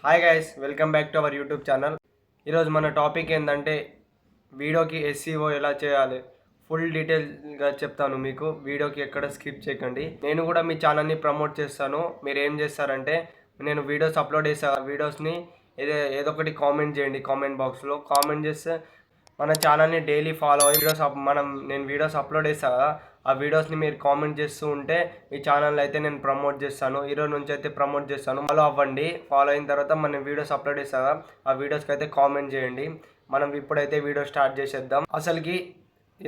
Hi guys, welcome back to our YouTube channel. ఈరోజు మన topic ఏంటంటే వీడియోకి ఎస్సీఓ ఎలా చేయాలి. ఫుల్ డీటెయిల్గా చెప్తాను మీకు. వీడియోకి ఎక్కడ స్కిప్ చేయకండి. నేను కూడా మీ ఛానల్ని ప్రమోట్ చేస్తాను. మీరు ఏం చేస్తారంటే, నేను వీడియోస్ అప్లోడ్ చేసే వీడియోస్ని ఏదో ఒకటి కామెంట్ చేయండి. కామెంట్ బాక్స్లో కామెంట్ చేస్తే మన ఛానల్ని డైలీ ఫాలో అయ్యి నేను వీడియోస్ అప్లోడ్ చేస్తాను కదా, ఆ వీడియోస్ని మీరు కామెంట్ చేస్తూ ఉంటే మీ ఛానల్ అయితే నేను ప్రమోట్ చేస్తాను. ఈరోజు నుంచి అయితే ప్రమోట్ చేస్తాను. ఫాలో అవ్వండి. ఫాలో అయిన తర్వాత మనం వీడియోస్ అప్లోడ్ చేస్తాం కదా, ఆ వీడియోస్కి అయితే కామెంట్ చేయండి. మనం ఇప్పుడైతే వీడియో స్టార్ట్ చేసేద్దాం. అసలుకి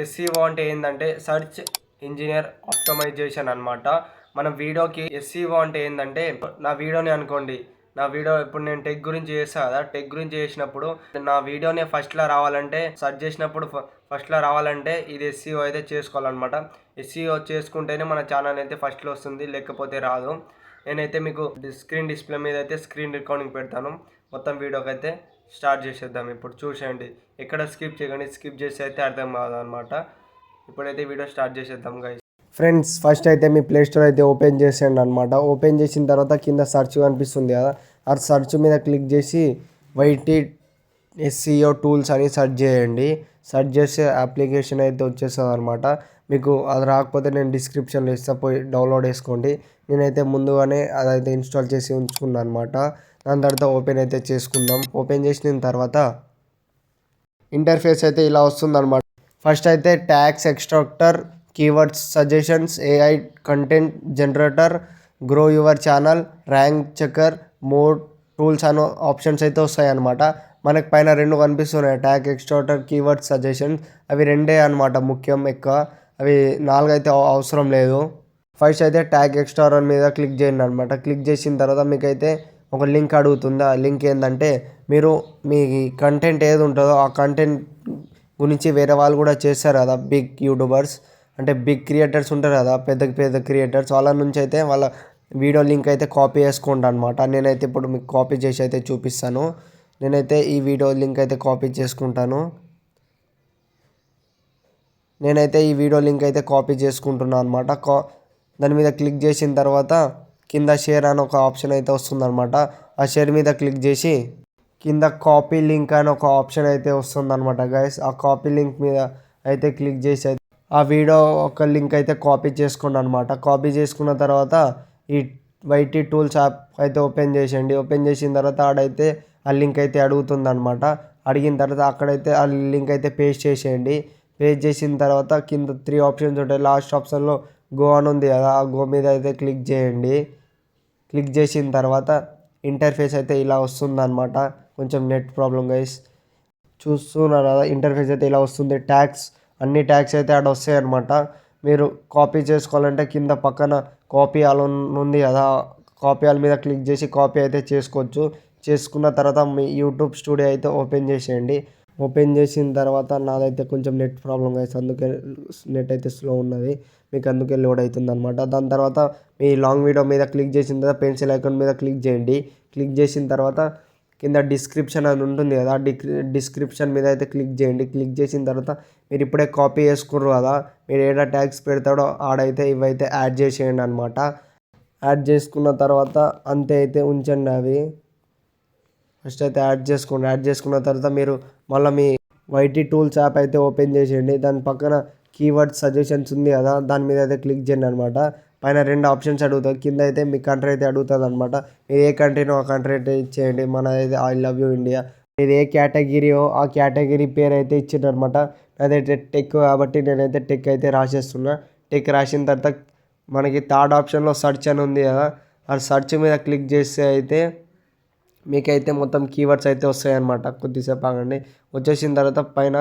ఎస్సీఓ అంటే ఏంటంటే సర్చ్ ఇంజనీర్ ఆప్టిమైజేషన్ అనమాట. మన వీడియోకి ఎస్సీఓ అంటే ఏంటంటే, నా వీడియోని అనుకోండి, నా వీడియో ఇప్పుడు నేను టెక్ గురించి చేస్తాను కదా, టెక్ గురించి చేసినప్పుడు నా వీడియోనే ఫస్ట్లో రావాలంటే, సెర్చ్ చేసినప్పుడు ఫస్ట్లో రావాలంటే ఇది ఎస్సీఓ అయితే చేసుకోవాలన్నమాట. ఎస్సీఓ చేసుకుంటేనే మన ఛానల్ అయితే ఫస్ట్లో వస్తుంది, లేకపోతే రాదు. నేనైతే మీకు స్క్రీన్ డిస్ప్లే మీద అయితే స్క్రీన్ రికార్డింగ్ పెడతాను. మొత్తం వీడియోకి అయితే స్టార్ట్ చేసేద్దాం. ఇప్పుడు చూసేయండి, ఎక్కడ స్కిప్ చేయకండి. స్కిప్ చేసి అయితే అర్థం కాదనమాట. ఇప్పుడైతే వీడియో స్టార్ట్ చేసేద్దాం గైస్. ఫ్రెండ్స్, ఫస్ట్ అయితే మీ ప్లే స్టోర్ అయితే ఓపెన్ చేసేయండి అనమాట. ఓపెన్ చేసిన తర్వాత కింద సెర్చ్ కనిపిస్తుంది కదా, ఆ సెర్చ్ మీద క్లిక్ చేసి వైటీ ఎస్సీఓ టూల్స్ అని సెర్చ్ చేయండి. సెర్చ్ చేసే అప్లికేషన్ అయితే వచ్చేస్తుంది అనమాట. మీకు అది రాకపోతే నేను డిస్క్రిప్షన్లో ఇస్తా, పోయి డౌన్లోడ్ చేసుకోండి. నేనైతే ముందుగానే అదైతే ఇన్స్టాల్ చేసి ఉంచుకున్నాను అనమాట. దాని తర్వాత ఓపెన్ అయితే చేసుకుందాం. ఓపెన్ చేసిన తర్వాత ఇంటర్ఫేస్ అయితే ఇలా వస్తుందన్నమాట. ఫస్ట్ అయితే tags extractor, keywords suggestions, AI content generator, grow your channel, rank checker, more tools అనే ఆప్షన్స్ అయితే వస్తాయి అన్నమాట. మనకు పైన రెండు కనిపిస్తున్నాయి, ట్యాగ్ ఎక్స్ట్రాక్టర్, కీవర్డ్ సజెషన్స్. అవి రెండే అనమాట ముఖ్యం, ఎక్కువ అవి నాలుగు అయితే అవసరం లేదు. ఫస్ట్ అయితే ట్యాగ్ ఎక్స్ట్రాక్టర్ మీద క్లిక్ చేయండి అనమాట. క్లిక్ చేసిన తర్వాత మీకైతే ఒక లింక్ అడుగుతుంది. ఆ లింక్ ఏంటంటే, మీరు మీ కంటెంట్ ఏది ఉంటుందో ఆ కంటెంట్ గురించి వేరే వాళ్ళు కూడా చేస్తారు కదా, బిగ్ యూట్యూబర్స్ అంటే బిగ్ క్రియేటర్స్ ఉంటారు కదా, పెద్ద పెద్ద క్రియేటర్స్, వాళ్ళ నుంచి అయితే వాళ్ళ వీడియో లింక్ అయితే కాపీ చేసుకుంటా అనమాట. నేనైతే ఇప్పుడు మీకు కాపీ చేసి అయితే చూపిస్తాను. నేనైతే ఈ వీడియో లింక్ అయితే కాపీ చేసుకుంటాను. నేనైతే ఈ వీడియో లింక్ అయితే కాపీ చేసుకుంటున్నాను అనమాట. దాని మీద క్లిక్ చేసిన తర్వాత కింద షేర్ అని ఒక ఆప్షన్ అయితే వస్తుందన్నమాట. ఆ షేర్ మీద క్లిక్ చేసి కింద కాపీ లింక్ అని ఒక ఆప్షన్ అయితే వస్తుందన్నమాట గైస్. ఆ కాపీ లింక్ మీద అయితే క్లిక్ చేసి ఆ వీడియో ఒక లింక్ అయితే కాపీ చేసుకోండి అనమాట. కాపీ చేసుకున్న తర్వాత ఈ వైటీ టూల్స్ యాప్ అయితే ఓపెన్ చేసేయండి. ఓపెన్ చేసిన తర్వాత ఆడైతే ఆ లింక్ అయితే అడుగుతుంది అనమాట. అడిగిన తర్వాత అక్కడైతే ఆ లింక్ అయితే పేస్ట్ చేసేయండి. పేస్ట్ చేసిన తర్వాత కింద 3 ఆప్షన్స్ ఉంటాయి. లాస్ట్ ఆప్షన్లో గో అని ఉంది కదా, ఆ గో మీద అయితే క్లిక్ చేయండి. క్లిక్ చేసిన తర్వాత ఇంటర్ఫేస్ అయితే ఇలా వస్తుందన్నమాట. కొంచెం నెట్ ప్రాబ్లం గైస్, చూస్తున్నారు కదా. ఇంటర్ఫేస్ అయితే ఇలా వస్తుంది. ట్యాగ్స్, అన్ని ట్యాగ్స్ అయితే ఆడ వస్తాయి అనమాట. మీరు కాపీ చేసుకోవాలంటే కింద పక్కన కాపీ ఆల్ ఉంది కదా, కాపీ ఆల్ మీద క్లిక్ చేసి కాపీ అయితే చేసుకోవచ్చు. చేసుకున్న తర్వాత మీ యూట్యూబ్ స్టూడియో అయితే ఓపెన్ చేసేయండి. ఓపెన్ చేసిన తర్వాత నాదైతే కొంచెం నెట్ ప్రాబ్లం గైస్, అందుకే నెట్ అయితే స్లో ఉన్నది, మీకు అందుకే లోడ్ అవుతుంది అనమాట. దాని తర్వాత మీ లాంగ్ వీడియో మీద క్లిక్ చేసిన తర్వాత పెన్సిల్ ఐకాన్ మీద క్లిక్ చేయండి. క్లిక్ చేసిన తర్వాత కింద డిస్క్రిప్షన్ అని ఉంటుంది కదా, డిస్క్రిప్షన్ మీద అయితే క్లిక్ చేయండి. క్లిక్ చేసిన తర్వాత మీరు ఇప్పుడే కాపీ చేసుకుర్రు కదా, మీరు ఏడా ట్యాగ్స్ పెడతాడో ఆడైతే ఇవైతే యాడ్ చేసేయండి అనమాట. యాడ్ చేసుకున్న తర్వాత అంతే అయితే ఉంచండి అవి. ఫస్ట్ అయితే యాడ్ చేసుకోండి. యాడ్ చేసుకున్న తర్వాత మీరు మళ్ళీ మీ వైటీ టూల్స్ యాప్ అయితే ఓపెన్ చేసేయండి. దాని పక్కన కీవర్డ్ సజెషన్స్ ఉంది కదా, దాని మీద అయితే క్లిక్ చేయండి అనమాట. పైన 2 ఆప్షన్స్ అడుగుతాయి, కింద అయితే మీ కంట్రీ అయితే అడుగుతుంది అనమాట. మీరు ఏ కంట్రీనో ఆ కంట్రీ అయితే ఇచ్చేయండి. మన అయితే ఐ లవ్ యూ ఇండియా. మీరు ఏ కేటగిరీయో ఆ కేటగిరీ పేరు అయితే ఇచ్చిండ్రు అనమాట. అదైతే టెక్ కాబట్టి నేనైతే టెక్ అయితే రాసేస్తున్నా. టెక్ రాసిన తర్వాత మనకి థర్డ్ ఆప్షన్లో సెర్చ్ అని ఉంది కదా, ఆ సెర్చ్ మీద క్లిక్ చేస్తే అయితే మీకైతే మొత్తం కీవర్డ్స్ అయితే వస్తాయన్నమాట. కొద్దిసేపు ఆగండి. వచ్చేసిన తర్వాత పైన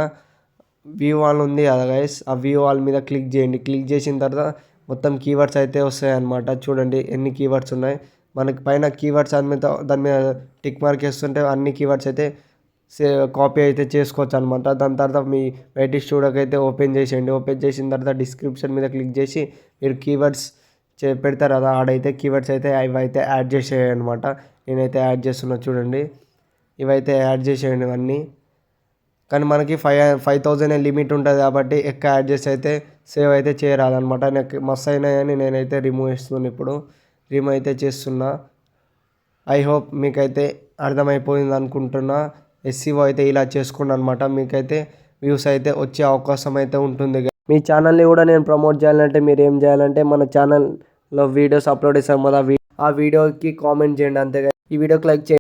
వ్యూ వాల్ ఉంది కదా గైస్, ఆ వ్యూ వాల్ మీద క్లిక్ చేయండి. క్లిక్ చేసిన తర్వాత మొత్తం కీవర్డ్స్ అయితే వస్తాయన్నమాట. చూడండి ఎన్ని కీవర్డ్స్ ఉన్నాయి మనకి పైన. కీవర్డ్స్ దాని మీద టిక్ మార్క్ వేస్తుంటే అన్ని కీవర్డ్స్ అయితే కాపీ అయితే చేసుకోవచ్చు అనమాట. దాని తర్వాత మీ వైటీ స్టూడియోకి అయితే ఓపెన్ చేసేయండి. ఓపెన్ చేసిన తర్వాత డిస్క్రిప్షన్ మీద క్లిక్ చేసి మీరు కీవర్డ్స్ పెడతారు కదా, ఆడైతే కీవర్డ్స్ అయితే ఇవైతే యాడ్ చేసేయండి అనమాట. నేనైతే యాడ్ చేస్తున్నా చూడండి. ఇవైతే యాడ్ చేసేయండి ఇవన్నీ. కానీ మనకి 5,000 లిమిట్ ఉంటుంది కాబట్టి ఎక్కువ యాడ్ చేసి అయితే సేవ్ అయితే చేయరాదనమాట. నాకు మస్తు అయినాయని నేనైతే రిమూవ్ చేస్తున్నాను. ఇప్పుడు రిమూవ్ అయితే చేస్తున్నా. ఐ హోప్ మీకైతే అర్థమైపోయింది అనుకుంటున్నా. ఎస్సీఓ అయితే ఇలా చేసుకోండి అనమాట. మీకైతే వ్యూస్ అయితే వచ్చే అవకాశం అయితే ఉంటుంది. మీ ఛానల్ని కూడా నేను ప్రమోట్ చేయాలంటే మీరు ఏం చేయాలంటే మన ఛానల్లో వీడియోస్ అప్లోడ్ చేసాం కదా, ఆ వీడియోకి కామెంట్ చేయండి. అంతేగా ఈ వీడియోకి లైక్ చేయండి.